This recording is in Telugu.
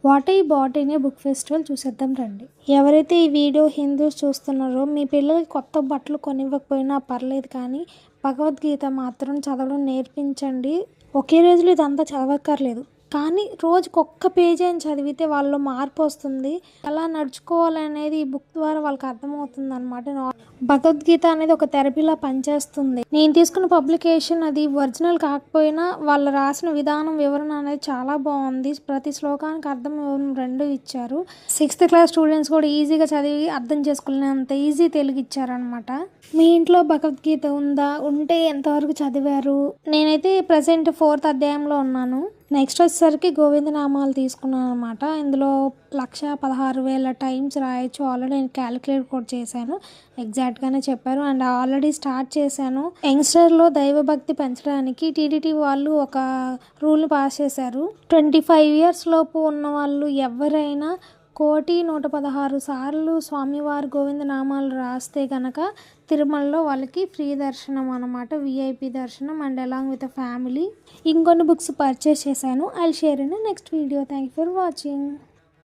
What I bought in a book festival చూసేద్దాం రండి. ఎవరైతే ఈ వీడియో హిందూస్ చూస్తున్నారో మీ పిల్లలకి కొత్త బట్టలు కొనివ్వకపోయినా పర్లేదు, కానీ భగవద్గీత మాత్రం చదవడం నేర్పించండి. ఒకే రోజులో ఇదంతా చదవక్కర్లేదు, కానీ రోజుకి ఒక్క పేజీ అని చదివితే వాళ్ళలో మార్పు వస్తుంది. ఎలా నడుచుకోవాలనేది ఈ బుక్ ద్వారా వాళ్ళకి అర్థమవుతుంది అనమాట. భగవద్గీత అనేది ఒక థెరపీలా పనిచేస్తుంది. నేను తీసుకున్న పబ్లికేషన్ అది ఒరిజినల్ కాకపోయినా వాళ్ళు రాసిన విధానం, వివరణ అనేది చాలా బాగుంది. ప్రతి శ్లోకానికి అర్థం రెండు ఇచ్చారు. 6th క్లాస్ స్టూడెంట్స్ కూడా ఈజీగా చదివి అర్థం చేసుకునేంత ఈజీ తెలుగు ఇచ్చారనమాట. మీ ఇంట్లో భగవద్గీత ఉందా? ఉంటే ఎంతవరకు చదివారు? నేనైతే ప్రజెంట్ 4th అధ్యాయంలో ఉన్నాను. నెక్స్ట్ వచ్చేసరికి గోవిందనామాలు తీసుకున్నాను అనమాట. ఇందులో 1,16,000 టైమ్స్ రాయొచ్చు. ఆల్రెడీ నేను క్యాలిక్యులేట్ కూడా చేశాను, ఎగ్జాక్ట్గానే చెప్పారు. అండ్ ఆల్రెడీ స్టార్ట్ చేశాను. యంగ్స్టర్లో దైవభక్తి పెంచడానికి టీటీడీ వాళ్ళు ఒక రూల్ పాస్ చేశారు. 25 years లోపు ఉన్న వాళ్ళు ఎవరైనా 1,116 సార్లు స్వామివారి గోవిందనామాలు రాస్తే కనుక తిరుమలలో వాళ్ళకి ఫ్రీ దర్శనం అనమాట, విఐపి దర్శనం, అండ్ అలాంగ్ విత్ ఫ్యామిలీ. ఇంకొన్ని బుక్స్ పర్చేస్ చేశాను. I will share in next video. Thank you for watching.